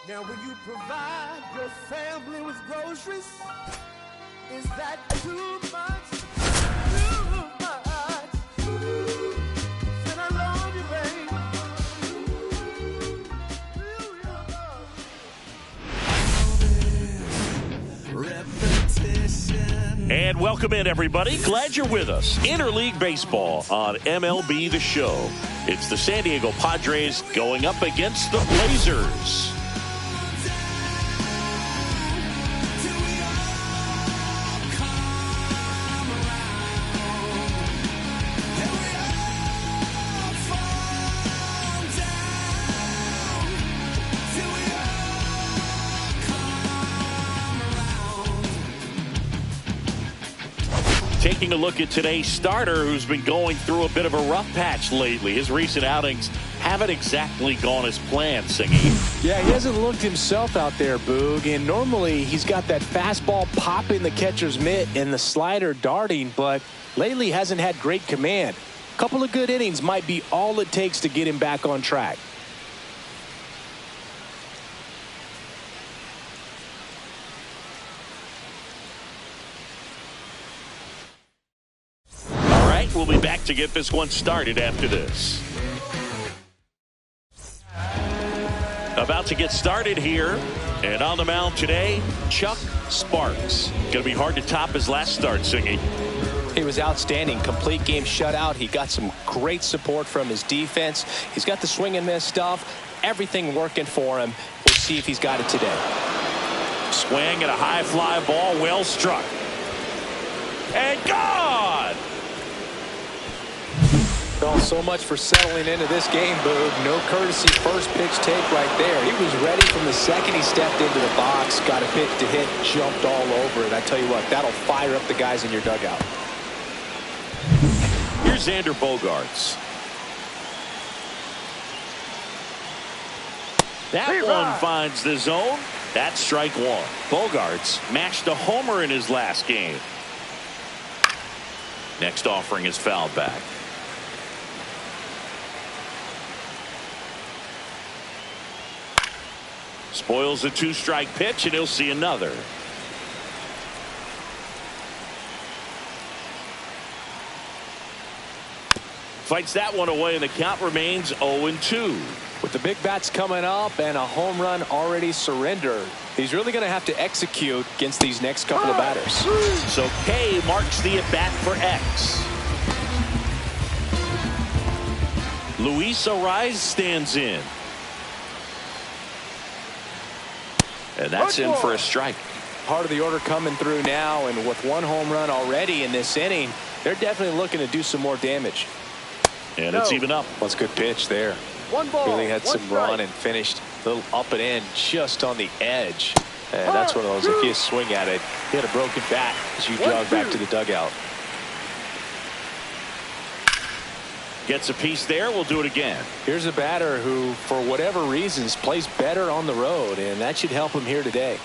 Now will you provide your family with groceries? Is that too much? Too much. And I love you, babe. And welcome in, everybody. Glad you're with us. Interleague Baseball on MLB The Show. It's the San Diego Padres going up against the Blazers. Taking a look at today's starter, who's been going through a bit of a rough patch lately. His recent outings haven't exactly gone as planned, Singy. Yeah, he hasn't looked himself out there, Boog. And normally he's got that fastball popping the catcher's mitt and the slider darting, but lately hasn't had great command. A couple of good innings might be all it takes to get him back on track. We'll be back to get this one started after this. About to get started here. And on the mound today, Chuck Sparks. Going to be hard to top his last start, Singy. He was outstanding. Complete game shutout. He got some great support from his defense. He's got the swing and miss stuff. Everything working for him. We'll see if he's got it today. Swing and a high fly ball, well struck. And gone! Well, so much for settling into this game, Boog. No courtesy first pitch take right there. He was ready from the second he stepped into the box, got a pitch to hit, jumped all over it. I tell you what, that'll fire up the guys in your dugout. Here's Xander Bogaerts. That one finds the zone. That's strike one. Bogaerts mashed a homer in his last game. Next offering is fouled back. Spoils a two-strike pitch, and he'll see another. Fights that one away, and the count remains 0-2. With the big bats coming up and a home run already surrendered, he's really going to have to execute against these next couple of batters. So K marks the at-bat for X. Luis Arraez stands in. And that's in for a strike. Part of the order coming through now, and with one home run already in this inning, they're definitely looking to do some more damage. And it's even up. That's a good pitch there. One ball, really had some strike. run and finished a little up and in just on the edge. And that's one of those, if you swing at it, hit a broken bat as you jog back to the dugout. Gets a piece there. We'll do it again. Here's a batter who, for whatever reasons, plays better on the road, and that should help him here today.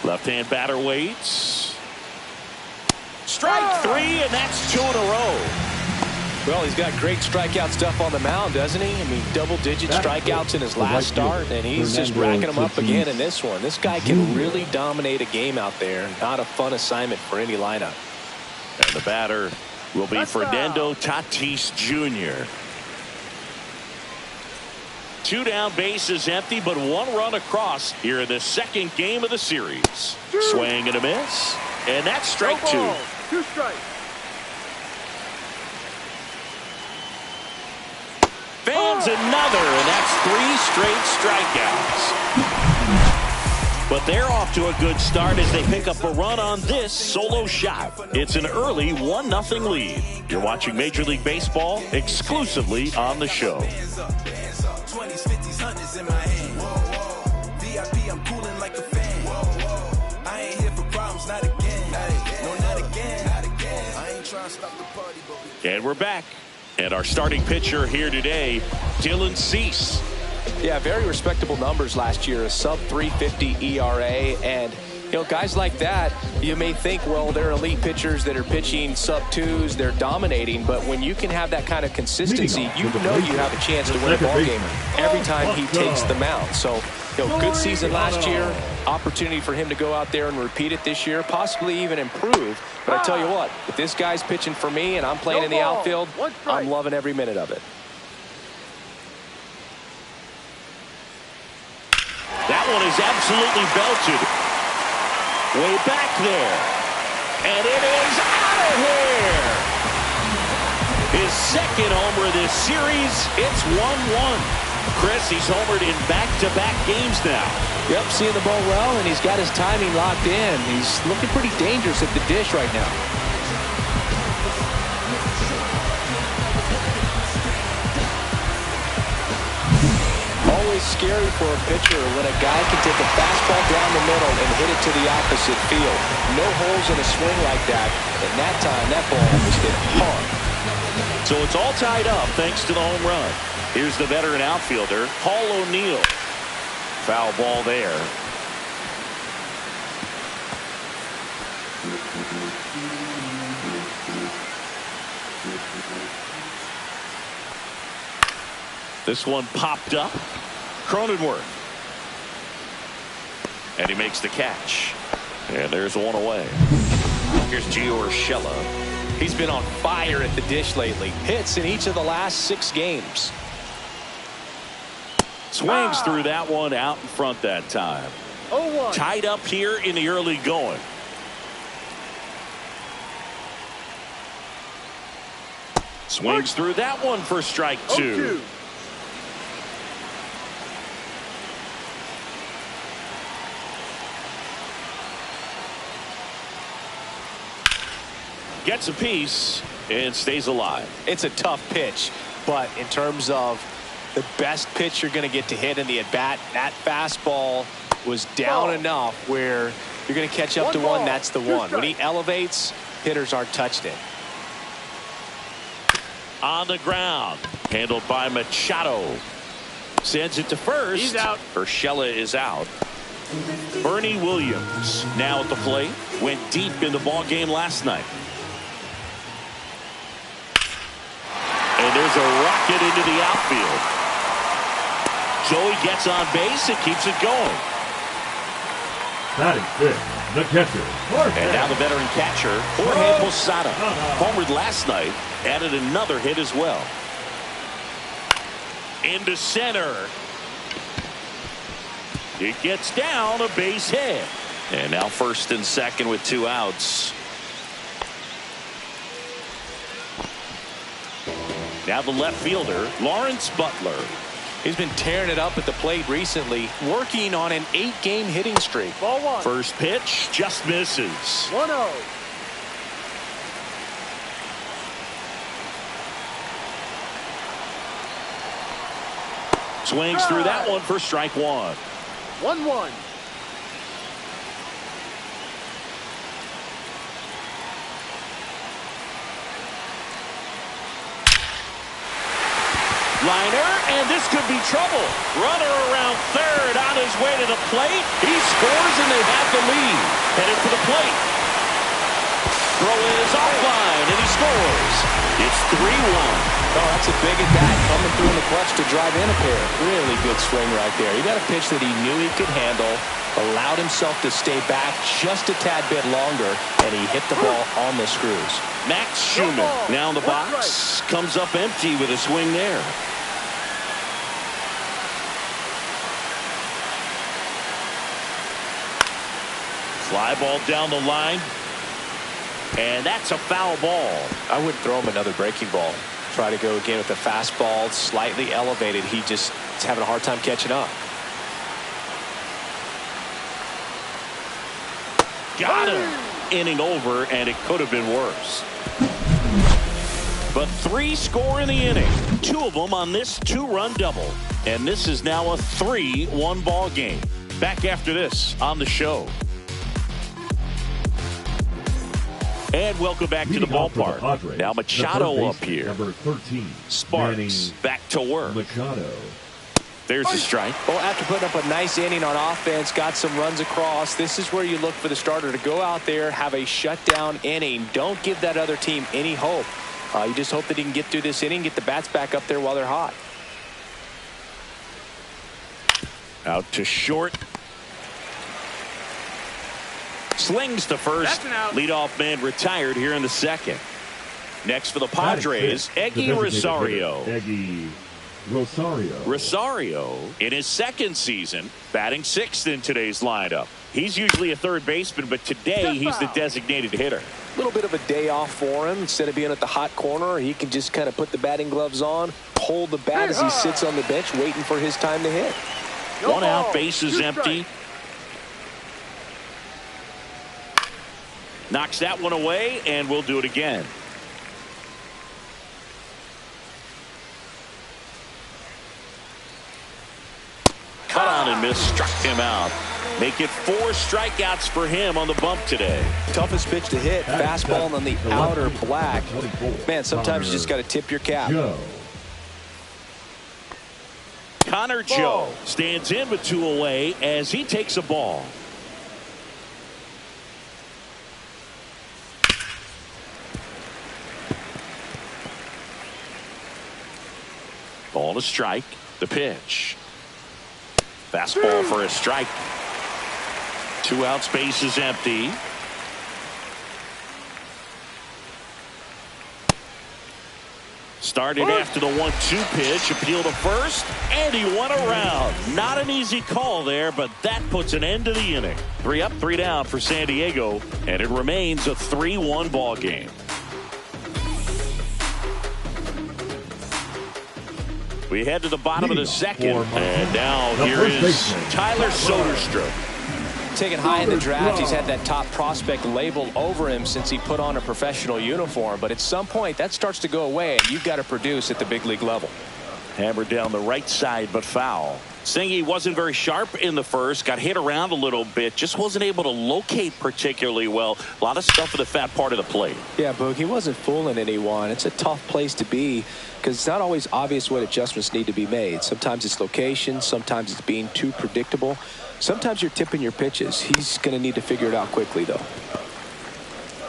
Left-hand batter waits. Strike three, and that's two in a row. Well, he's got great strikeout stuff on the mound, doesn't he? I mean, double-digit strikeouts in his last start, and he's just racking them up again in this one. This guy can really dominate a game out there. Not a fun assignment for any lineup. And the batter will be Fernando Tatis Jr. Two down, bases empty, but one run across here in the second game of the series. Swing and a miss, and that's strike two. Two strikes. Fans another, and that's three straight strikeouts. But they're off to a good start as they pick up a run on this solo shot. It's an early 1-0 lead. You're watching Major League Baseball exclusively on the show. 20s, 50s, 100s in my hand. VIP, I'm cooling like a fan. I ain't here for problems, not again. No, not again. I ain't trying to stop the party, but And we're back. And our starting pitcher here today, Dylan Cease. Yeah, very respectable numbers last year. A sub-350 ERA, and You know, guys like that, you may think, well, they're elite pitchers that are pitching sub-2s, they're dominating, but when you can have that kind of consistency, you know you have a chance to win a ball game every time he takes the mound. So, you know, good season last year, opportunity for him to go out there and repeat it this year, possibly even improve. But I tell you what, if this guy's pitching for me and I'm playing in the outfield, I'm loving every minute of it. That one is absolutely belted. Way back there. And it is out of here. His second homer of this series. It's 1-1. Chris, he's homered in back-to-back games now. Yep, seeing the ball well, and he's got his timing locked in. He's looking pretty dangerous at the dish right now. Always scary for a pitcher when a guy can take a fastball down the middle and hit it to the opposite field. No holes in a swing like that, and that time that ball was hit hard. So it's all tied up thanks to the home run. Here's the veteran outfielder, Paul O'Neill. Foul ball there. This one popped up. Cronenworth. And he makes the catch. And there's one away. Here's Gio Urshela. He's been on fire at the dish lately. Hits in each of the last 6 games. Swings through that one out in front that time. 0-1. Tied up here in the early going. Swings through that one for strike 2. 0-2. Gets a piece and stays alive. It's a tough pitch, but in terms of the best pitch you're going to get to hit in the at-bat, that fastball was down enough where you're going to catch up to one. That's the one. When he elevates, hitters aren't touched it. On the ground, handled by Machado. Sends it to first. He's out. Urshela is out. Bernie Williams now at the plate. Went deep in the ball game last night. And there's a rocket into the outfield. Joey gets on base and keeps it going. Batting fifth, the catcher. And now the veteran catcher, Jorge Posada. Homered last night, added another hit as well. Into center. It gets down, a base hit. And now first and second with 2 outs. Now the left fielder, Lawrence Butler. He's been tearing it up at the plate recently, working on an 8-game hitting streak. Ball 1. First pitch just misses. 1-0. Swings through that one for strike 1. 1-1. Liner, and this could be trouble. Runner around third on his way to the plate. He scores and they have the lead. Headed for the plate. Throw is offline and he scores. It's 3-1. Oh, that's a big at bat coming through in the clutch to drive in a pair. Really good swing right there. He got a pitch that he knew he could handle, allowed himself to stay back just a tad bit longer, and he hit the ball on the screws. Max Schumann now in the box. Comes up empty with a swing there. Fly ball down the line. And that's a foul ball. I wouldn't throw him another breaking ball. Try to go again with the fastball, slightly elevated. He just is having a hard time catching up. Got him. Inning over, and it could have been worse. But 3 score in the inning. 2 of them on this 2-run double. And this is now a 3-1 ball game. Back after this on the show. And welcome back to the ballpark. Now Machado up here. Number 13. Sparks back to work. Machado. There's a strike. Well, after putting up a nice inning on offense, got some runs across, this is where you look for the starter to go out there, have a shutdown inning. Don't give that other team any hope. You just hope that he can get through this inning, get the bats back up there while they're hot. Out to short. Slings to first. Leadoff man retired here in the second. Next for the Padres, Eggy Rosario. Eggy Rosario. Rosario, in his second season, batting sixth in today's lineup. He's usually a third baseman, but today he's the designated hitter. A little bit of a day off for him. Instead of being at the hot corner, he can just kind of put the batting gloves on, hold the bat as he sits on the bench waiting for his time to hit. One out, bases empty. Knocks that one away, and we'll do it again. Cut on and miss, struck him out. Make it 4 strikeouts for him on the bump today. Toughest pitch to hit, fastball on the outer black. Man, sometimes you just got to tip your cap. Connor Joe stands in with 2 away as he takes a ball. Ball to strike. The pitch. Fastball for a strike. 2 outs, bases empty. Started after the 1-2 pitch, appeal to first, and he went around. Not an easy call there, but that puts an end to the inning. 3 up, 3 down for San Diego, and it remains a 3-1 ball game. We head to the bottom of the second, and now here is Tyler Soderstrom. Taken high in the draft, he's had that top prospect label over him since he put on a professional uniform. But at some point, that starts to go away, and you've got to produce at the big league level. Hammered down the right side, but foul. Singy wasn't very sharp in the first, got hit around a little bit, just wasn't able to locate particularly well. A lot of stuff in the fat part of the plate. Yeah, Boog, he wasn't fooling anyone. It's a tough place to be because it's not always obvious what adjustments need to be made. Sometimes it's location, sometimes it's being too predictable. Sometimes you're tipping your pitches. He's going to need to figure it out quickly, though.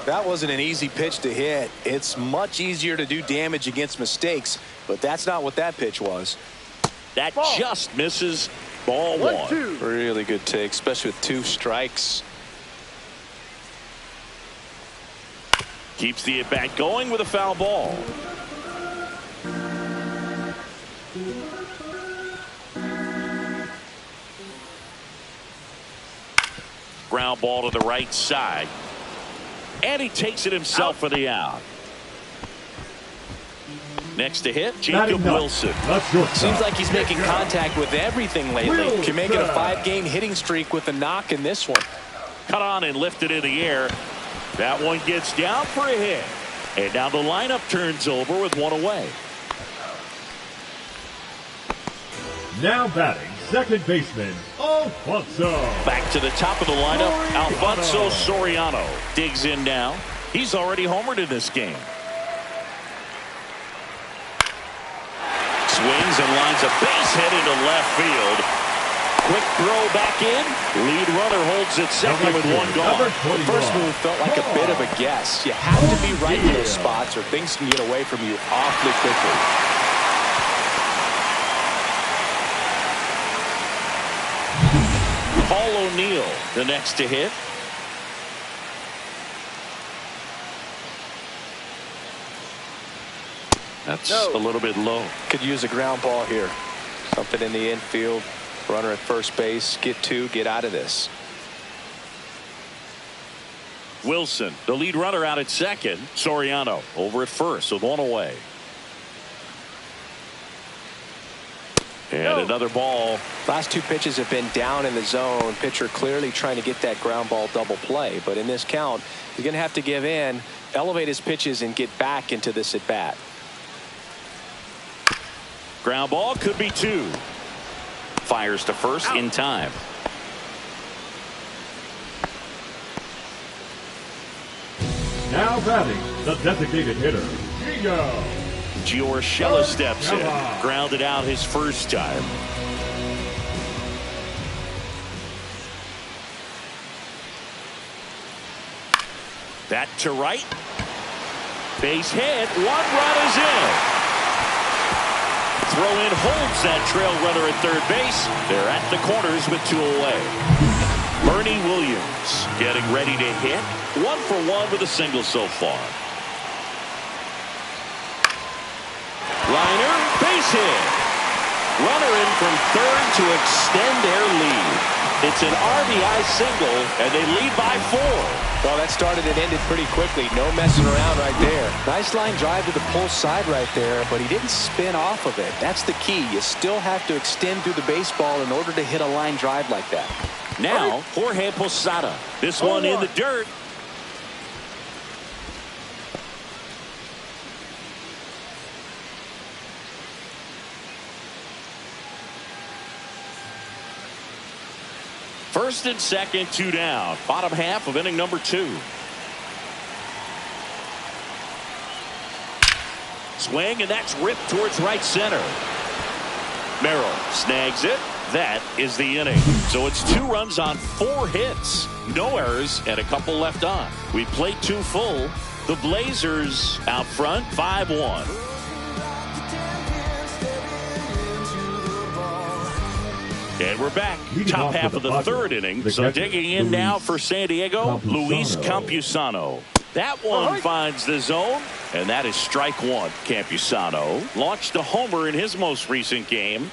That wasn't an easy pitch to hit. It's much easier to do damage against mistakes, but that's not what that pitch was. That just misses. Ball 1. Really good take, especially with 2 strikes. Keeps the at-bat going with a foul ball. Ground ball to the right side. And he takes it himself for the out. Next to hit, Jacob Wilson. Seems like he's making contact with everything lately. Can make it a 5-game hitting streak with a knock in this one. Cut on and lifted in the air. That one gets down for a hit. And now the lineup turns over with 1 away. Now batting, second baseman, Alfonso. Back to the top of the lineup, Alfonso Soriano digs in now. He's already homered in this game. Swings and lines a base hit into left field. Quick throw back in. Lead runner holds it second with 1 gone. The first move felt like a bit of a guess. You have to be right in those spots or things can get away from you awfully quickly. Paul O'Neill, the next to hit. That's a little bit low. Could use a ground ball here. Something in the infield. Runner at first base. Get 2. Get out of this. Wilson, the lead runner, out at second. Soriano over at first with 1 away. And another ball. Last 2 pitches have been down in the zone. Pitcher clearly trying to get that ground ball double play. But in this count, he's going to have to give in, elevate his pitches, and get back into this at bat. Ground ball could be 2. Fires to first in time. Now batting, the designated hitter, Gio. Urshela steps in. Grounded out his first time. That to right. Base hit. 1 run is in. Throw in holds that trail runner at third base. They're at the corners with 2 away. Bernie Williams getting ready to hit. 1 for 1 with a single so far. Liner, base hit. Runner in from third to extend their lead. It's an RBI single, and they lead by 4. Well, that started and ended pretty quickly. No messing around right there. Nice line drive to the pull side right there, but he didn't spin off of it. That's the key. You still have to extend through the baseball in order to hit a line drive like that. Now, Jorge Posada. This one in the dirt. First and second, 2 down. Bottom half of inning number 2. Swing, and that's ripped towards right center. Merrill snags it. That is the inning. So it's 2 runs on 4 hits. No errors and a couple left on. We played 2 full. The Blazers out front, 5-1. And we're back. Top half of the third inning. So digging in now for San Diego, Luis Campusano. That one finds the zone, and that is strike 1. Campusano launched a homer in his most recent game.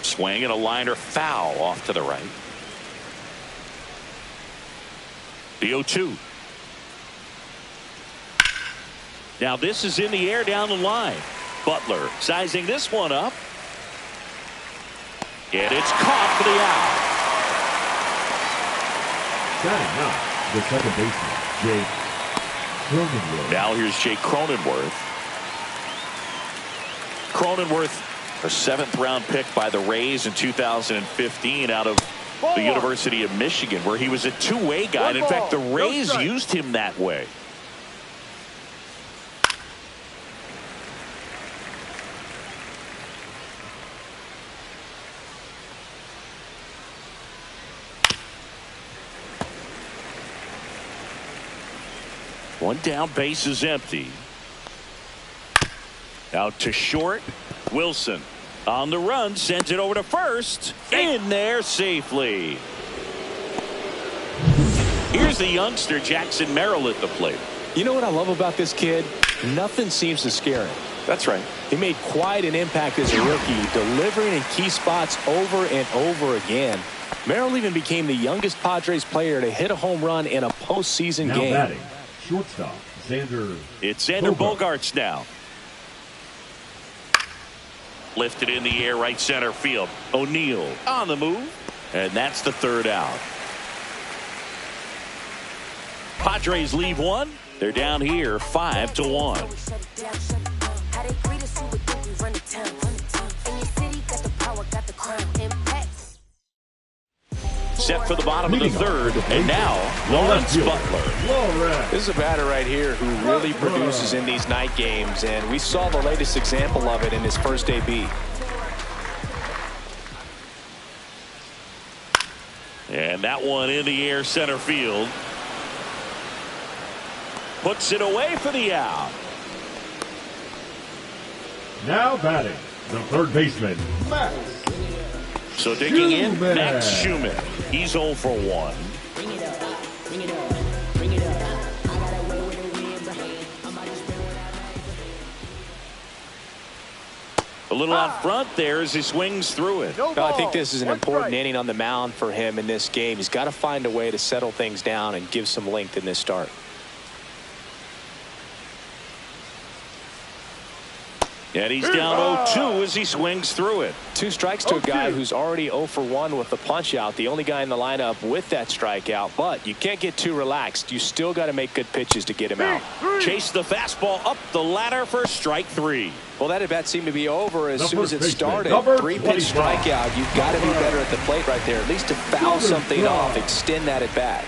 Swing and a liner foul off to the right. The 0-2. Now this is in the air down the line. Butler sizing this one up. And it's caught for the out. Batting now, the second baseman, Jake Cronenworth. Now here's Jake Cronenworth. Cronenworth, a 7th-round pick by the Rays in 2015 out of the University of Michigan, where he was a two-way guy. And in fact, the Rays used him that way. One down, base is empty. Out to short. Wilson on the run, sends it over to first. In there safely. Here's the youngster Jackson Merrill at the plate. You know what I love about this kid? Nothing seems to scare him. That's right. He made quite an impact as a rookie, delivering in key spots over and over again. Merrill even became the youngest Padres player to hit a home run in a postseason game. Now batting, shortstop, Xander. It's Xander Bogaerts now. Lifted in the air, right center field. O'Neill on the move, and that's the third out. Padres leave one. They're down here 5-1. Set for the bottom of the third, and now Lawrence Butler. This is a batter right here who really produces in these night games, and we saw the latest example of it in his first AB. And that one in the air, center field. Puts it away for the out. Now batting, the third baseman, Max. So digging in, Max Schumann. He's 0 for 1. A little out front there as he swings through it. No, I think this is an important inning on the mound for him in this game. He's got to find a way to settle things down and give some length in this start. And he's down 0-2 as he swings through it. 2 strikes to a guy who's already 0 for 1 with the punch out. The only guy in the lineup with that strikeout. But you can't get too relaxed. You still got to make good pitches to get him out. Chase the fastball up the ladder for strike 3. Well, that at bat seemed to be over as soon as it started. 3-pitch 25. strikeout. You've got to be better at the plate right there. At least to foul something off, extend that at bat.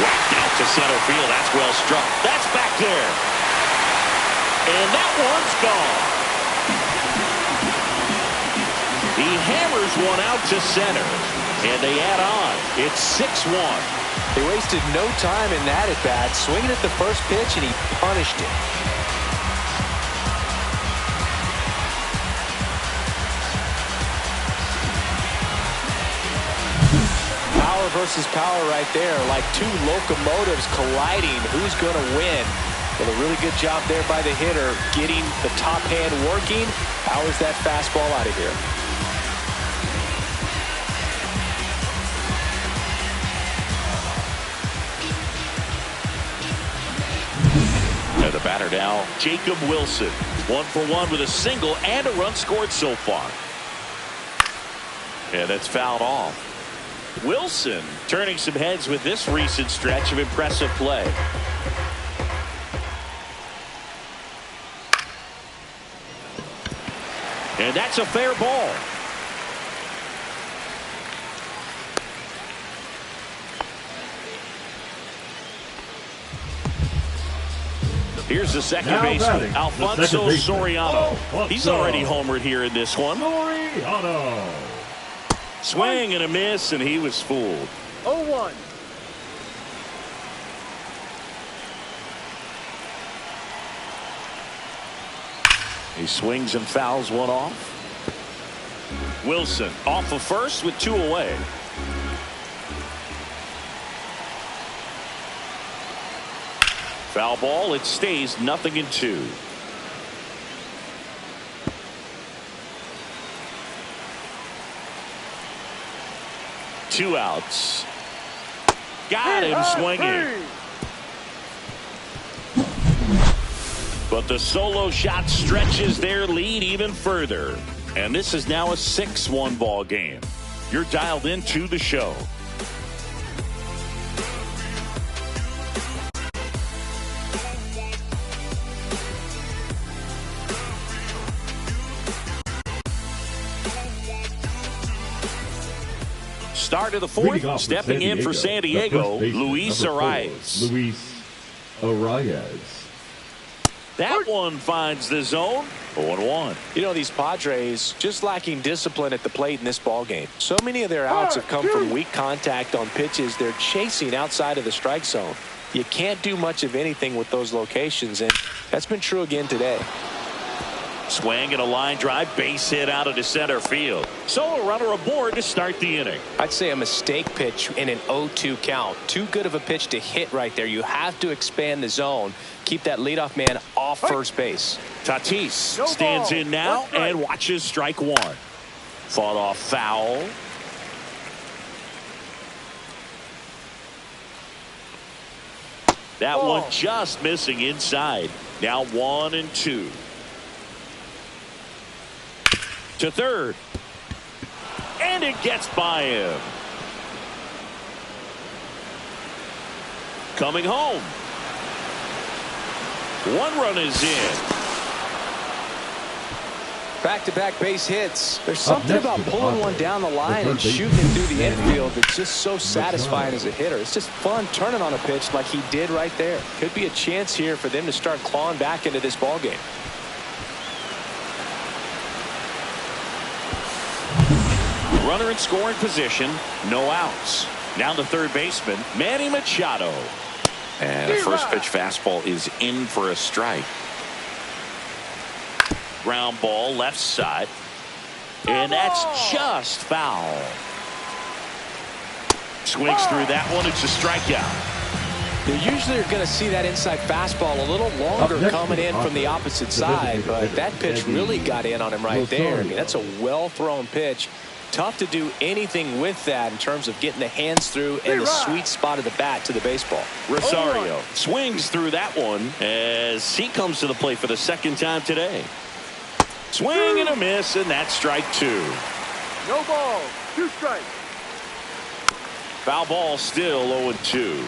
Whacked out to center field. That's well struck. That's back there. And that one's gone. He hammers one out to center. And they add on. It's 6-1. They wasted no time in that at bat, swinging at the first pitch, and he punished it. Power versus power right there, like two locomotives colliding. Who's going to win? Well, a really good job there by the hitter, getting the top hand working. Powers that fastball out of here. And the batter now, Jacob Wilson. 1 for 1 with a single and a run scored so far. And that's fouled off. Wilson turning some heads with this recent stretch of impressive play. And that's a fair ball. Here's the second baseman, Alfonso Soriano. He's already homered here in this one. Soriano. Swing and a miss, and he was fooled. 0-1. He swings and fouls one off. Wilson off of first with 2 away. Foul ball. It stays 0-2. Two outs. Got him swinging. But the solo shot stretches their lead even further. And this is now a 6-1 ball game. You're dialed into the show. Start of the fourth, stepping in for San Diego, Luis Arias. Luis Arias. That one finds the zone. 0-1. You know, these Padres just lacking discipline at the plate in this ball game. So many of their outs have come from weak contact on pitches they're chasing outside of the strike zone. You can't do much of anything with those locations, and that's been true again today. Swing and a line drive, base hit out into center field. So a runner aboard to start the inning. I'd say a mistake pitch in an 0-2 count. Too good of a pitch to hit right there. You have to expand the zone. Keep that leadoff man off first base. Tatis stands in now and watches strike one. Fought off foul. That one just missing inside. Now 1-2. To third. And it gets by him. Coming home. One run is in. Back-to-back base hits. There's something about pulling one down the line and shooting it through the infield that's just so satisfying as a hitter. It's just fun turning on a pitch like he did right there. Could be a chance here for them to start clawing back into this ball game. Runner in scoring position, no outs. Now the third baseman, Manny Machado. And the first pitch fastball is in for a strike. Ground ball left side. And that's just foul. Swings through that one. It's a strikeout. You usually are going to see that inside fastball a little longer coming in from the opposite side, but that pitch really got in on him right there. I mean, that's a well-thrown pitch. Tough to do anything with that in terms of getting the hands through and the sweet spot of the bat to the baseball. Rosario swings through that one as he comes to the plate for the second time today. Swing and a miss, and that's strike two. No ball. 2 strikes. Foul ball still 0-2.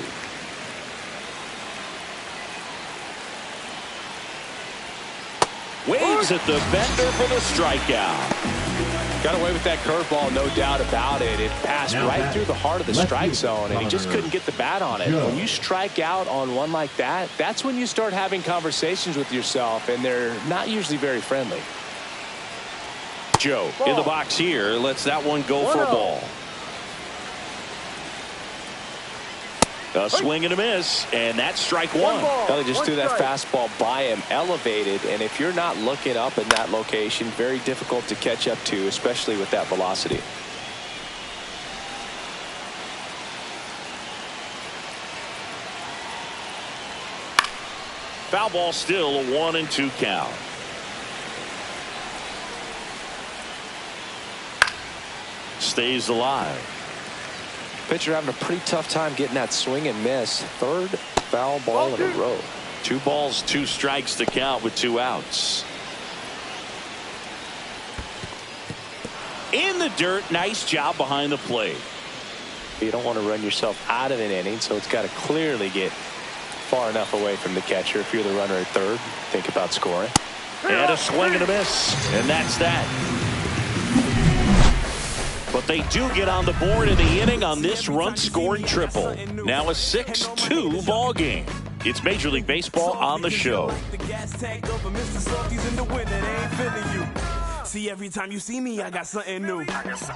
Waves at the bender for the strikeout. Got away with that curveball, no doubt about it. It passed right through the heart of the strike zone, and he just couldn't get the bat on it. When you strike out on one like that, that's when you start having conversations with yourself, and they're not usually very friendly. Joe in the box here lets that one go for a ball. A swing and a miss, and that's strike one. Well, they just threw that fastball by him, elevated, and if you're not looking up in that location, very difficult to catch up to, especially with that velocity. Foul ball, still a 1-2 count. Stays alive. Pitcher having a pretty tough time getting that swing and miss. Third foul ball in a row. 2 balls, 2 strikes to count with 2 outs. In the dirt, nice job behind the plate. You don't want to run yourself out of an inning, so it's got to clearly get far enough away from the catcher. If you're the runner at third, think about scoring. And a swing and a miss, and that's that. But they do get on the board in the inning on this run-scored triple. Now a 6-2 ball game. It's Major League Baseball on the show. See, every time you see me, I got something new. Every time you see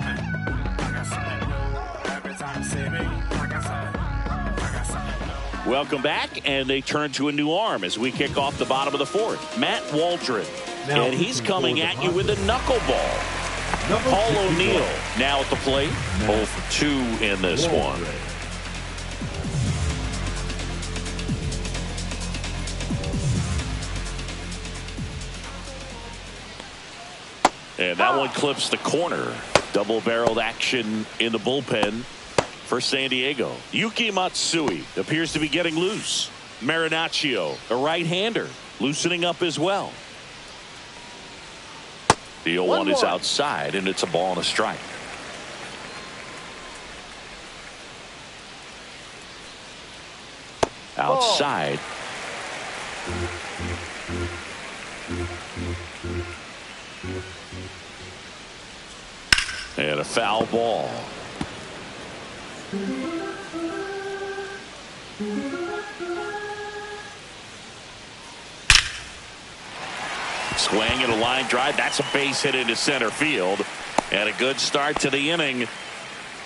me, I got something. Welcome back, and they turn to a new arm as we kick off the bottom of the 4th. Matt Waldron, and he's coming at you with a knuckleball. Paul O'Neill now at the plate. 0 for 2 in this one. And that one clips the corner. Double-barreled action in the bullpen for San Diego. Yuki Matsui appears to be getting loose. Marinaccio, a right-hander, loosening up as well. The 0-1 is outside, and it's a ball and a strike. Outside. And a foul ball. Swing and a line drive. That's a base hit into center field. And a good start to the inning.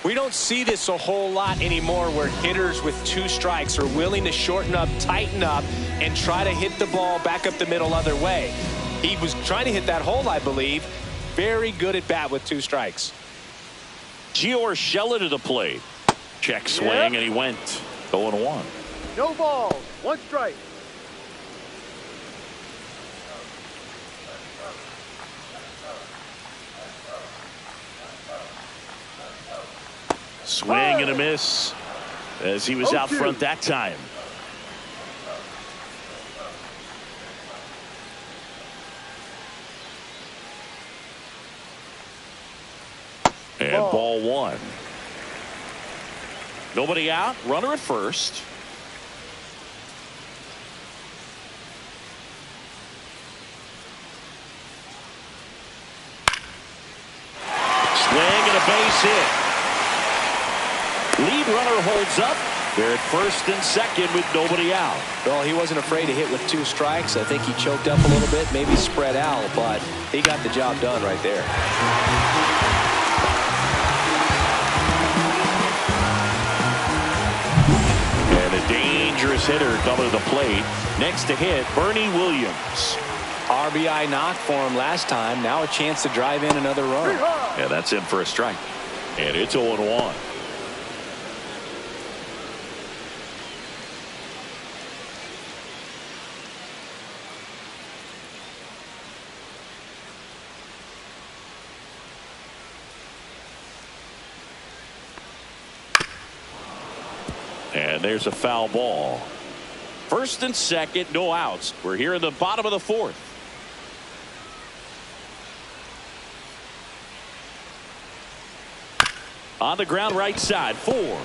We don't see this a whole lot anymore where hitters with 2 strikes are willing to shorten up, tighten up, and try to hit the ball back up the middle other way. He was trying to hit that hole, I believe. Very good at bat with 2 strikes. Gio Urshela to the plate. Check swing, and he went 0-1. No balls, 1 strike. Swing and a miss as he was out front that time. And ball 1. Nobody out. Runner at first. Swing and a base hit. Lead runner holds up. They're at first and second with nobody out. Well, he wasn't afraid to hit with 2 strikes. I think he choked up a little bit, maybe spread out, but he got the job done right there. And a dangerous hitter coming to the plate. Next to hit, Bernie Williams. RBI knock for him last time. Now a chance to drive in another run. Yeah, that's in for a strike. And it's 0-1. And there's a foul ball. First and second, no outs. We're here in the bottom of the 4th. On the ground right side, 4,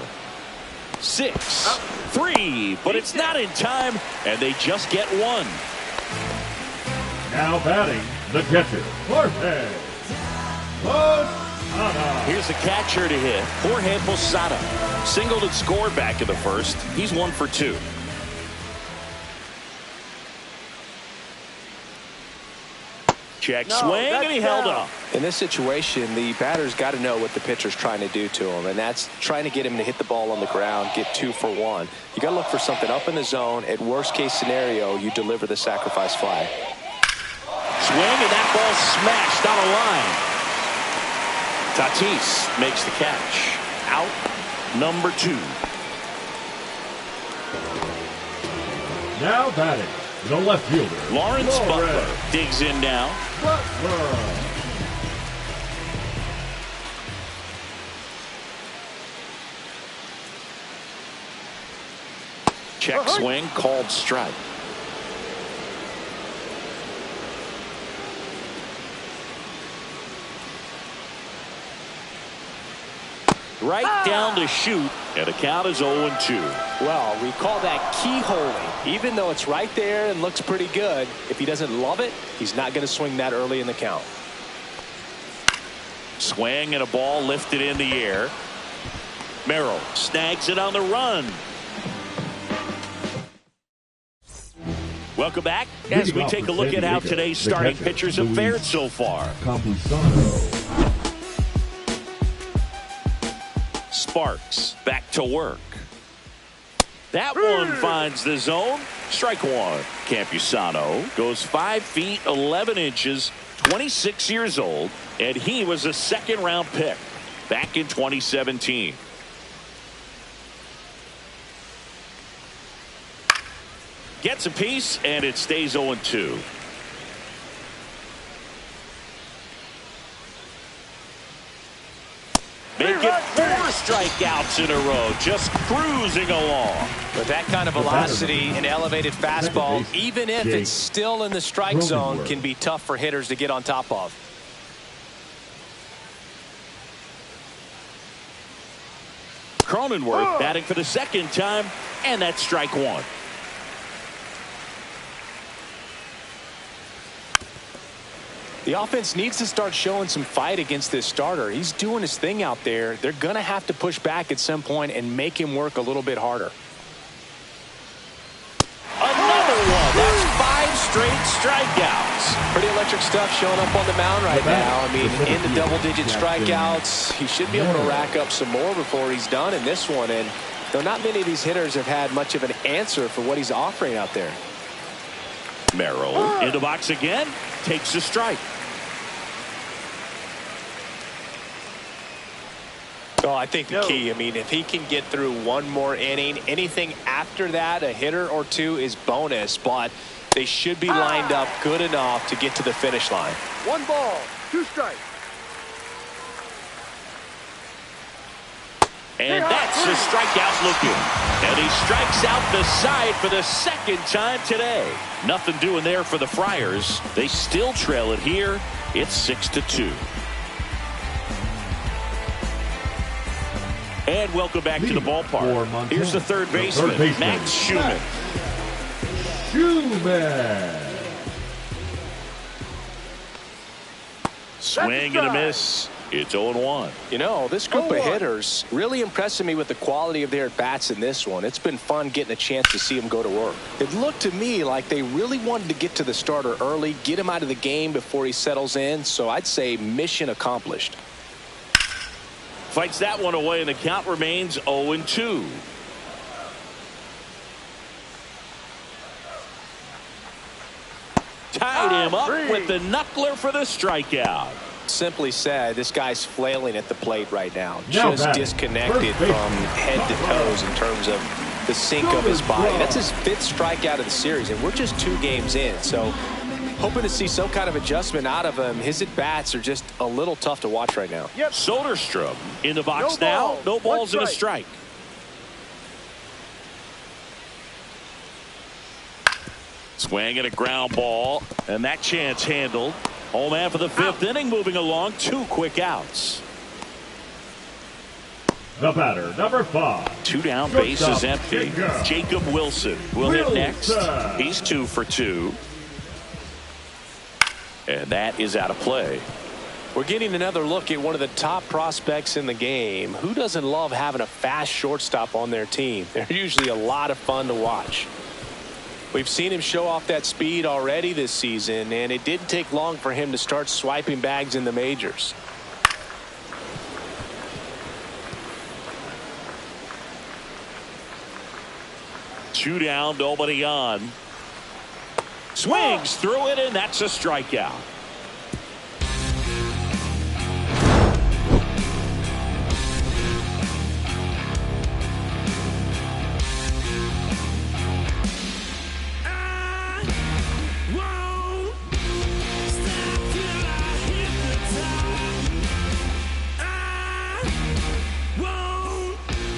6, 3, but it's not in time, and they just get 1. Now batting, the catcher, Jorge Posada. Here's the catcher to hit, Jorge Posada. Singled and scored back in the first. He's 1 for 2. Check swing, and he held up. In this situation, the batter's got to know what the pitcher's trying to do to him, and that's trying to get him to hit the ball on the ground, get 2 for 1. You got to look for something up in the zone. At worst case scenario, you deliver the sacrifice fly. Swing, and that ball smashed on a line. Tatis makes the catch. Out number 2. Now batting, the left fielder, Lawrence Butler digs in now. Check swing, called strike. Right down to shoot, and the count is 0-2. Well, we call that keyholing. Even though it's right there and looks pretty good, if he doesn't love it, he's not going to swing that early in the count. Swing and a ball lifted in the air. Merrill snags it on the run. Welcome back as we take a look at how today's starting pitchers have fared so far. Sparks back to work. That one finds the zone. Strike 1. Campusano goes 5 feet 11 inches, 26 years old, and he was a second-round pick back in 2017. Gets a piece, and it stays 0-2. Make it 4 strikeouts in a row, just cruising along. With that kind of velocity and elevated fastball, even if it's still in the strike zone, can be tough for hitters to get on top of. Cronenworth batting for the second time, and that's strike 1. The offense needs to start showing some fight against this starter. He's doing his thing out there. They're going to have to push back at some point and make him work a little bit harder. Another one. That's 5 straight strikeouts. Pretty electric stuff showing up on the mound right now. I mean, in the double-digit strikeouts, he should be able to rack up some more before he's done in this one. And though not many of these hitters have had much of an answer for what he's offering out there. Merrill in the box again, takes a strike. Well, I think the key, I mean, if he can get through one more inning, anything after that, a hitter or 2 is bonus, but they should be lined up good enough to get to the finish line. 1 ball, 2 strikes. And that's the strikeout looking. And he strikes out the side for the second time today. Nothing doing there for the Friars. They still trail it here. It's 6-2. And welcome back to the ballpark. Here's the third baseman, Max Schumann. Swing and a miss. It's 0-1. You know, this group of hitters really impressing me with the quality of their at-bats in this one. It's been fun getting a chance to see them go to work. It looked to me like they really wanted to get to the starter early, get him out of the game before he settles in, so I'd say mission accomplished. Fights that one away, and the count remains 0-2. Tied him up with the knuckler for the strikeout. Simply said, this guy's flailing at the plate right now. Just disconnected from head to toes in terms of the sync of his body. That's his 5th strikeout of the series, and we're just 2 games in. So hoping to see some kind of adjustment out of him. His at-bats are just a little tough to watch right now. Soderstrom in the box now. No balls and a strike. Swing and a ground ball, and that chance handled. Home man for the 5th inning, moving along, 2 quick outs. The batter, number 5. 2 down, bases empty. Jacob Wilson will hit next. He's 2 for 2. And that is out of play. We're getting another look at one of the top prospects in the game. Who doesn't love having a fast shortstop on their team? They're usually a lot of fun to watch. We've seen him show off that speed already this season, and it didn't take long for him to start swiping bags in the majors. Two down, nobody on. Swings through it, and that's a strikeout.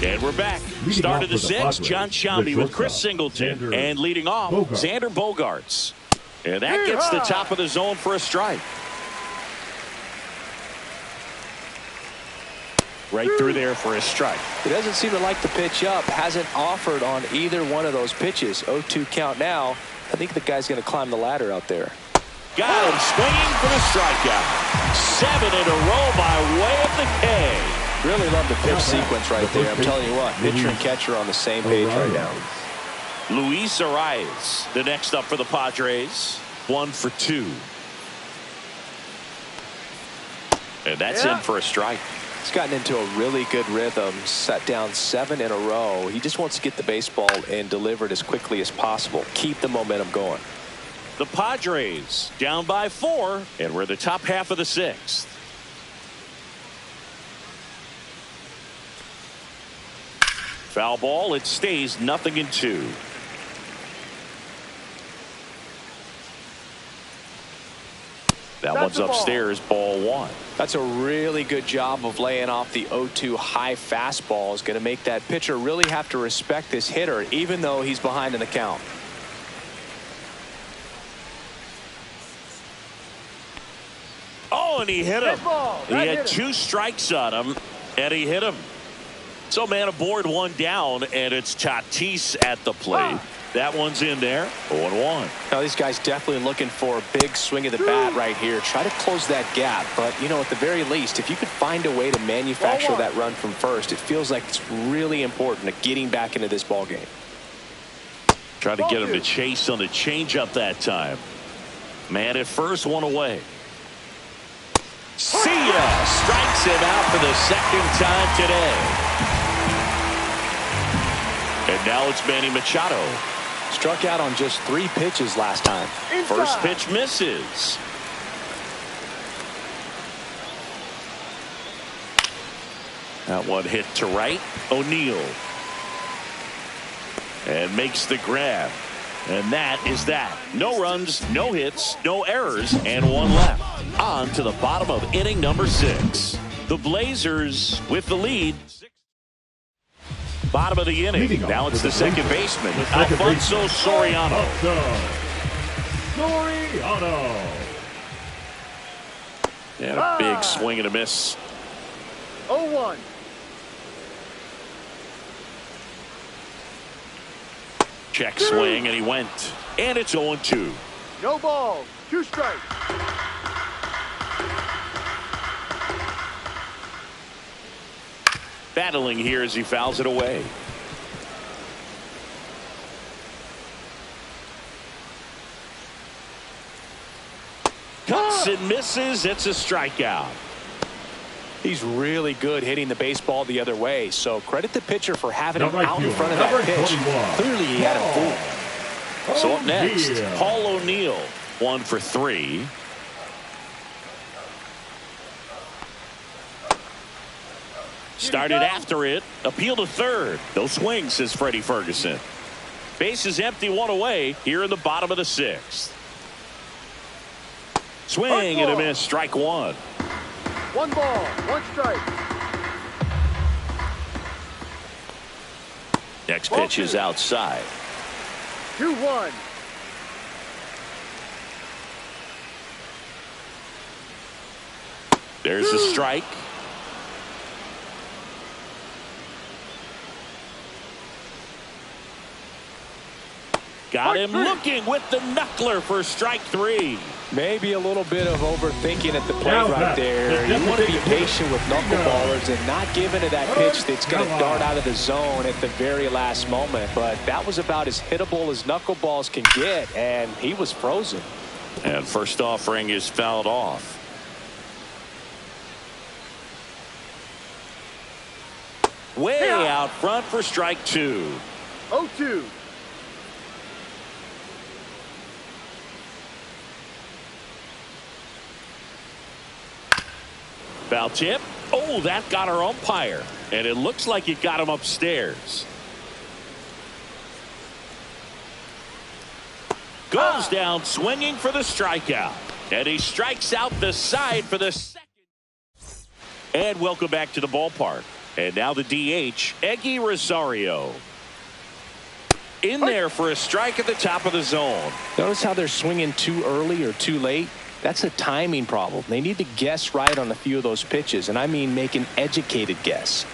And we're back. Start of the sixth, John Shambi with Chris Singleton. And leading off, Xander Bogaerts. And that gets the top of the zone for a strike. Right through there for a strike. He doesn't seem to like the pitch up. Hasn't offered on either one of those pitches. 0-2 count now. I think the guy's going to climb the ladder out there. Got him swinging for the strikeout. 7 in a row by way of the K. Really love the pitch sequence right there. I'm telling you what, pitcher and catcher on the same page right now. Luis Arias, the next up for the Padres. 1 for 2. And that's in for a strike. He's gotten into a really good rhythm, set down 7 in a row. He just wants to get the baseball and deliver it as quickly as possible. Keep the momentum going. The Padres down by 4, and we're the top half of the 6th. Foul ball. It stays 0-2. That one's upstairs, ball 1. That's a really good job of laying off the 0-2 high fastball. Is going to make that pitcher really have to respect this hitter, even though he's behind in the count. Oh, and he hit him. He had 2 strikes on him, and he hit him. So man aboard, 1 down, and it's Tatis at the plate. That one's in there. 0-1. Now these guys definitely looking for a big swing of the bat right here. Try to close that gap. But, you know, at the very least, if you could find a way to manufacture that run from first, it feels like it's really important to getting back into this ball game. Try to get him to chase on the changeup that time. Man at first, 1 away. See ya! Strikes him out for the 2nd time today. And now it's Manny Machado. Struck out on just 3 pitches last time. First pitch misses. That one hit to right. O'Neill. And makes the grab. And that is that. No runs, no hits, no errors, and 1 left. On to the bottom of inning number 6. The Blazers with the lead. Bottom of the inning. Now it's the second baseman, Alfonso Soriano. And a big swing and a miss. 0-1. Check swing, and he went. And it's 0-2. No ball. 2 strikes. Battling here as he fouls it away. Cuts and misses. It's a strikeout. He's really good hitting the baseball the other way. So credit the pitcher for having him out in front of that pitch. Clearly he had him fooled. So up next, Paul O'Neill. 1 for 3. Started after it. Appeal to third. No swing, says Freddie Ferguson. Base is empty, 1 away here in the bottom of the 6th. Swing and a miss. Strike 1. 1 ball, 1 strike. Next pitch is outside. 2-1. There's a strike. Got him looking with the knuckler for strike 3. Maybe a little bit of overthinking at the plate right there. You want to be patient with knuckleballers and not give into that pitch that's going to dart out of the zone at the very last moment. But that was about as hittable as knuckleballs can get, and he was frozen. And first offering is fouled off. Way out front for strike 2. 0-2. Foul tip. Oh, that got our umpire. And it looks like it got him upstairs. Goes down swinging for the strikeout. And he strikes out the side for the second. And welcome back to the ballpark. And now the DH, Eggy Rosario. In there for a strike at the top of the zone. Notice how they're swinging too early or too late? That's a timing problem. They need to guess right on a few of those pitches, and I mean make an educated guess.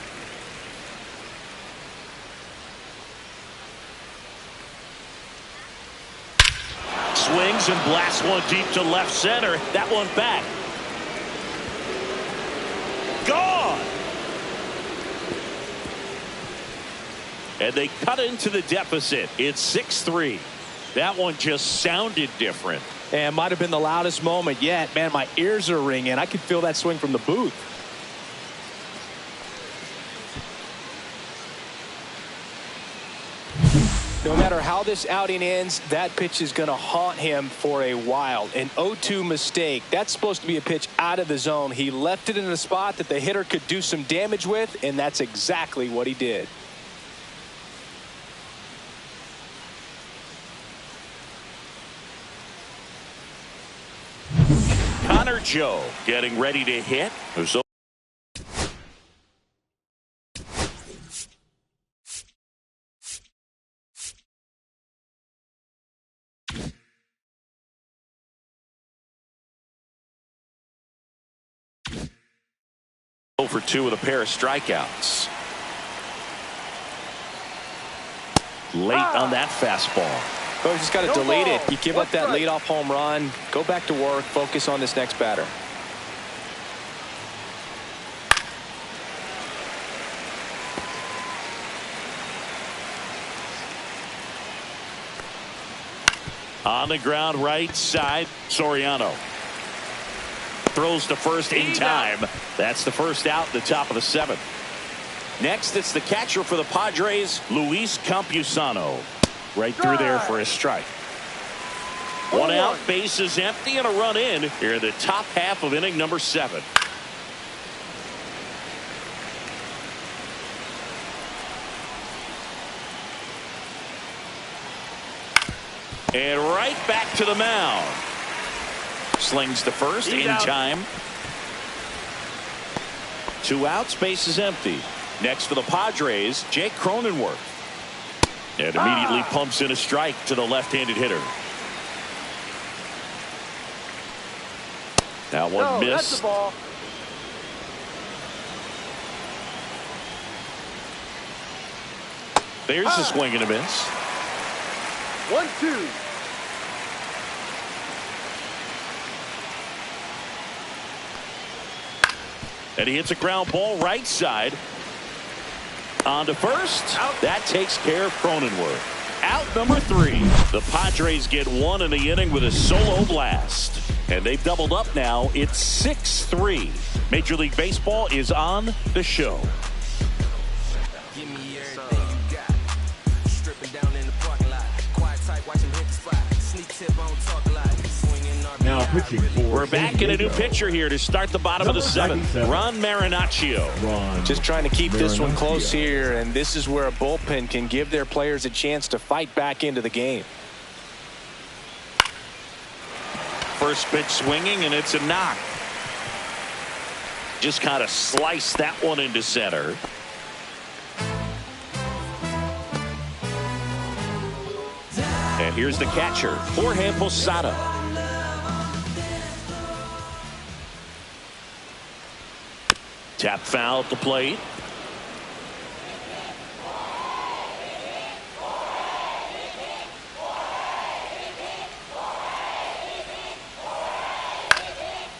Swings and blasts one deep to left center. That one back. Gone. And they cut into the deficit. It's 6-3. That one just sounded different. And might have been the loudest moment yet. Man, my ears are ringing. I could feel that swing from the booth. No matter how this outing ends, that pitch is going to haunt him for a while. An 0-2 mistake. That's supposed to be a pitch out of the zone. He left it in a spot that the hitter could do some damage with, and that's exactly what he did. Connor Joe getting ready to hit. So over 2 with a pair of strikeouts. Late on that fastball. Oh, you just got to delete it. You give up that leadoff home run. Go back to work. Focus on this next batter. On the ground right side, Soriano. Throws to first in time. That's the first out at the top of the 7th. Next, it's the catcher for the Padres, Luis Campusano. Right through there for a strike. 1 out, base is empty, and a run in here in the top half of inning number 7. And right back to the mound. Slings to first in time. 2 outs, base is empty. Next for the Padres, Jake Cronenworth. And immediately pumps in a strike to the left-handed hitter. That one missed. That's the ball. There's a swing and a miss. 1-2. And he hits a ground ball right side. On to first. Out. That takes care of Cronenworth. Out number 3. The Padres get 1 in the inning with a solo blast. And they've doubled up now. It's 6-3. Major League Baseball is on the show. Give me everything you got. Stripping down in the parking lot. Quiet type, watch him hit the spot. Sneak tip, on talk a lot. Now pitching for We're back in a new pitcher here to start the bottom of the 7th. Ron Marinaccio. Just trying to keep this one close here, and this is where a bullpen can give their players a chance to fight back into the game. First pitch swinging, and it's a knock. Just kind of sliced that one into center. And here's the catcher, Jorge Posada. Tap foul at the plate.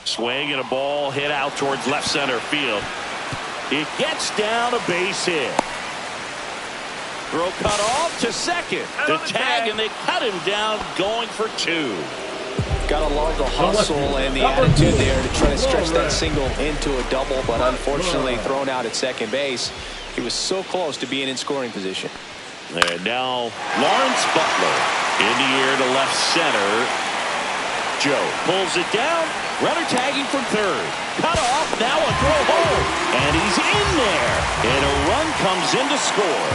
Swing and a ball hit out towards left center field. It gets down a base hit. Throw cut off to second. The tag, and they cut him down going for 2. Got to love the hustle and the attitude there to try to stretch that single into a double, but unfortunately thrown out at second base. He was so close to being in scoring position. And now Lawrence Butler in the air to left center. Joe pulls it down. Runner tagging from third. Cut off. Now a throw home. And he's in there. And a run comes in to score.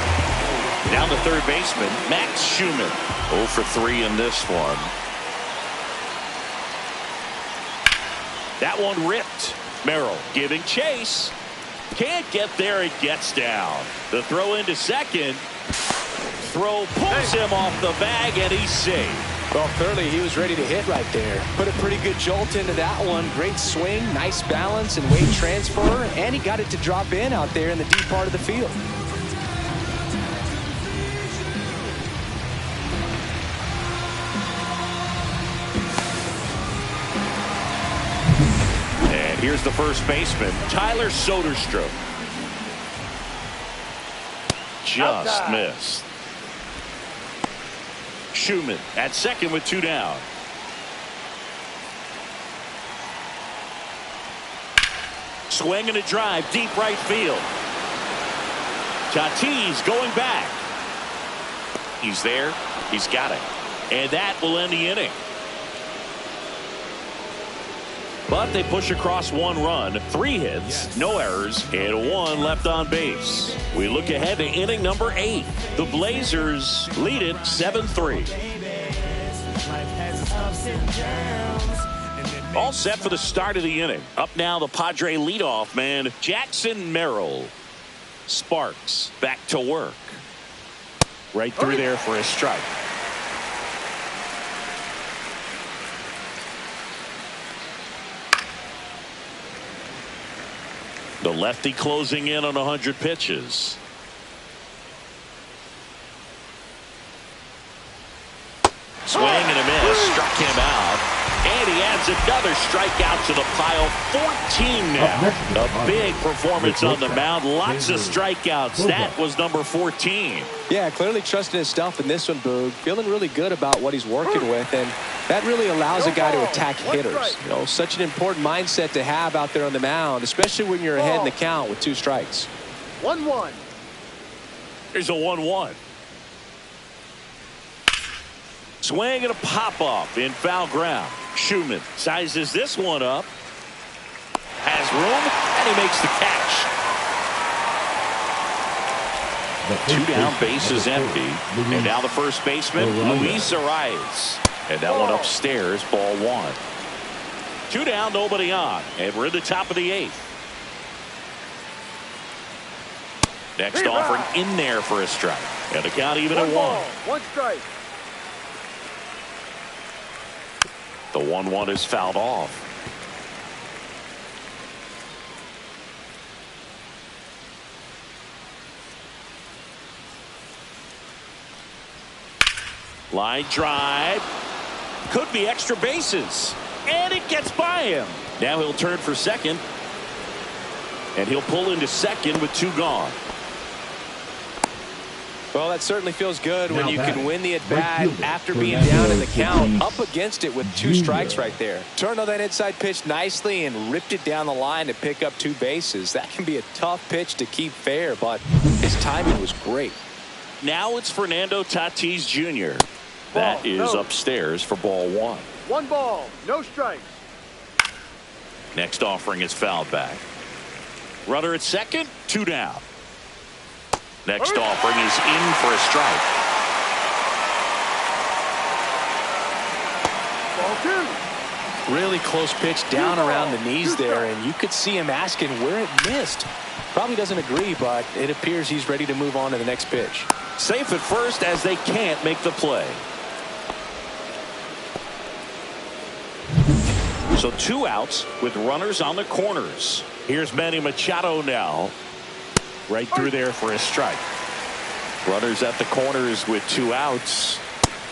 Down the third baseman, Max Schumann. 0 for 3 in this one. That one ripped. Merrill giving chase. Can't get there. It gets down. The throw into second. Throw pulls him off the bag, and he's safe. Well, clearly he was ready to hit right there. Put a pretty good jolt into that one. Great swing, nice balance and weight transfer, and he got it to drop in out there in the deep part of the field. And here's the first baseman, Tyler Soderstrom. Just missed. Schumann at second with 2 down. Swing and a drive deep right field. Tatis going back. He's there. He's got it. And that will end the inning. But they push across 1 run, 3 hits, no errors, and 1 left on base. We look ahead to inning number 8. The Blazers lead it 7-3. All set for the start of the inning. Up now, the Padre leadoff man, Jackson Merrill. Sparks back to work. Right through there for a strike. The lefty closing in on 100 pitches. Swing and a miss. Struck him out. And he adds another strikeout to the pile. 14 now. A big performance on the mound. Lots of strikeouts. That was number 14. Yeah, clearly trusting his stuff in this one, Boog. Feeling really good about what he's working with, and that really allows a guy to attack hitters. You know, such an important mindset to have out there on the mound, especially when you're ahead in the count with 2 strikes. 1-1. Here's a 1-1. Swing and a pop-off in foul ground. Schumann sizes this one up. Has room, and he makes the catch. 2 down, base is empty. And now the first baseman, Luis Arias. And that one upstairs, ball 1. 2 down, nobody on. And we're in the top of the 8th. Next offering in there for a strike. And the count even at 1. 1 strike. The 1-1 is fouled off. Line drive. Could be extra bases. And it gets by him. Now he'll turn for second. And he'll pull into second with 2 gone. Well, that certainly feels good when you can win the at-bat after being down in the count, up against it with 2 strikes right there. Turned on that inside pitch nicely and ripped it down the line to pick up 2 bases. That can be a tough pitch to keep fair, but his timing was great. Now it's Fernando Tatis Jr. That is upstairs for ball 1. 1 ball, no strikes. Next offering is fouled back. Runner at second, 2 down. Next offering is in for a strike. Ball 2. Really close pitch down around the knees there, and you could see him asking where it missed. Probably doesn't agree, but it appears he's ready to move on to the next pitch. Safe at first as they can't make the play. So 2 outs with runners on the corners. Here's Manny Machado now. Right through there for a strike. Runners at the corners with 2 outs.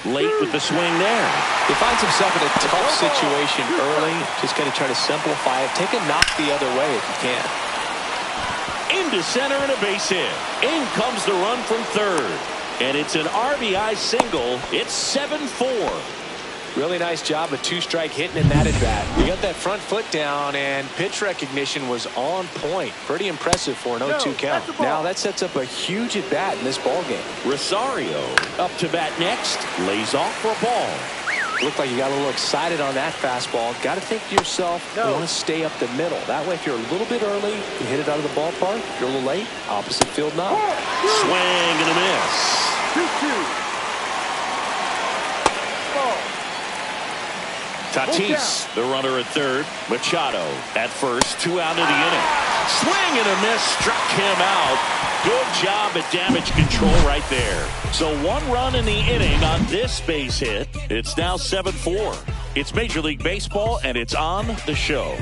late with the swing there. He finds himself in a tough situation early. Just got to try to simplify it. Take a knock the other way if you can. Into center and a base hit. In comes the run from third. And it's an RBI single. It's 7-4. Really nice job of two-strike hitting in that at-bat. He got that front foot down, and pitch recognition was on point. Pretty impressive for an 0-2 count. Now that sets up a huge at-bat in this ballgame. Rosario up to bat next. Lays off for a ball. Looked like you got a little excited on that fastball. Got to think to yourself, you want to stay up the middle. That way, if you're a little bit early, you can hit it out of the ballpark. If you're a little late, opposite field knock. Swing and a miss. 2-2. Tatis, the runner at third. Machado at first. 2 out of the inning. Swing and a miss. Struck him out. Good job at damage control right there. So 1 run in the inning on this base hit. It's now 7-4. It's Major League Baseball, and it's on the show.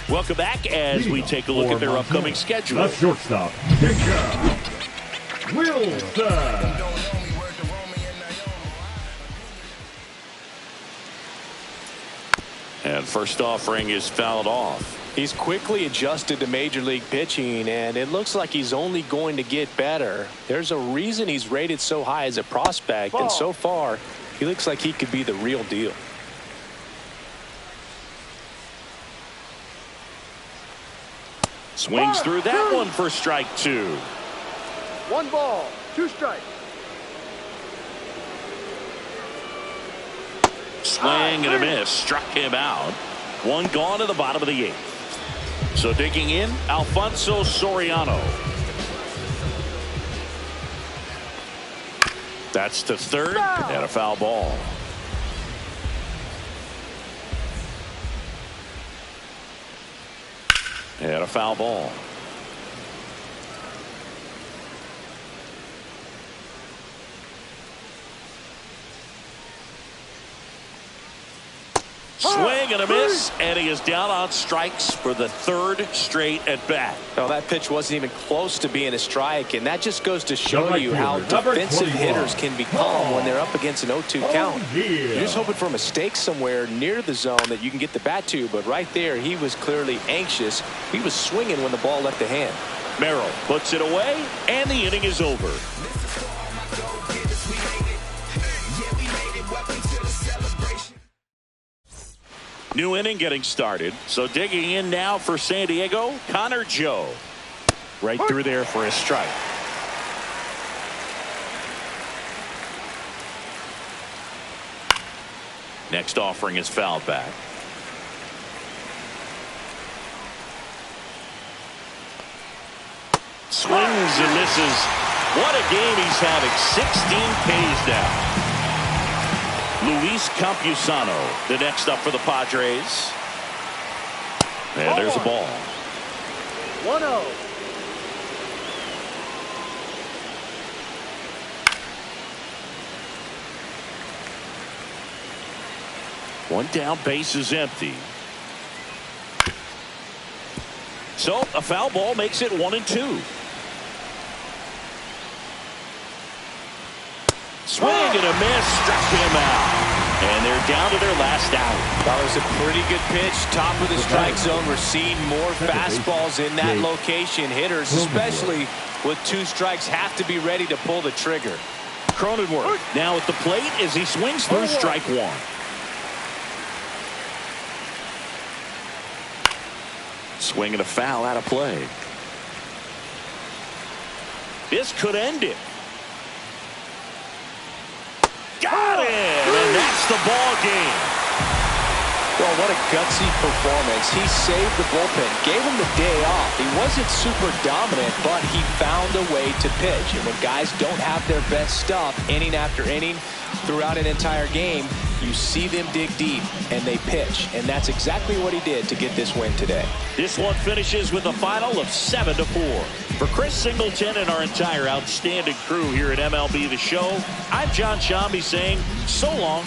Welcome back as we take a look at their upcoming schedule. The shortstop, Wilson. And first offering is fouled off. He's quickly adjusted to Major League pitching, and it looks like he's only going to get better. There's a reason he's rated so high as a prospect, and so far, he looks like he could be the real deal. Swings through that one for strike 2. 1 ball, 2 strikes. Swing and a miss. Struck him out. 1 gone to the bottom of the 8th. So digging in, Alfonso Soriano. That's to third and a foul ball. And a foul ball. Swing and a miss, and he is down on strikes for the 3rd straight at bat. Well, that pitch wasn't even close to being a strike, and that just goes to show you how defensive hitters can become when they're up against an 0-2 count. You're just hoping for a mistake somewhere near the zone that you can get the bat to, but right there, he was clearly anxious. He was swinging when the ball left the hand. Merrill puts it away, and the inning is over. New inning getting started. So digging in now for San Diego, Connor Joe. Right through there for a strike. Next offering is fouled back. Swings and misses. What a game he's having. 16 Ks now. Luis Campusano, the next up for the Padres. And there's a ball. 1-0. One down, base is empty. So a foul ball makes it 1-2. Swing and a miss, struck him out. And they're down to their last out. That was a pretty good pitch. Top of the strike zone. We're seeing more fastballs in that location. Hitters, especially with 2 strikes, have to be ready to pull the trigger. Cronenworth now at the plate as he swings through strike 1. Swing and a foul out of play. This could end it. Got it! And that's the ball game. Well, what a gutsy performance. He saved the bullpen, gave him the day off. He wasn't super dominant, but he found a way to pitch. And when guys don't have their best stuff inning after inning throughout an entire game, you see them dig deep and they pitch. And that's exactly what he did to get this win today. This one finishes with a final of 7-4. For Chris Singleton and our entire outstanding crew here at MLB The Show, I'm John Shambi saying so long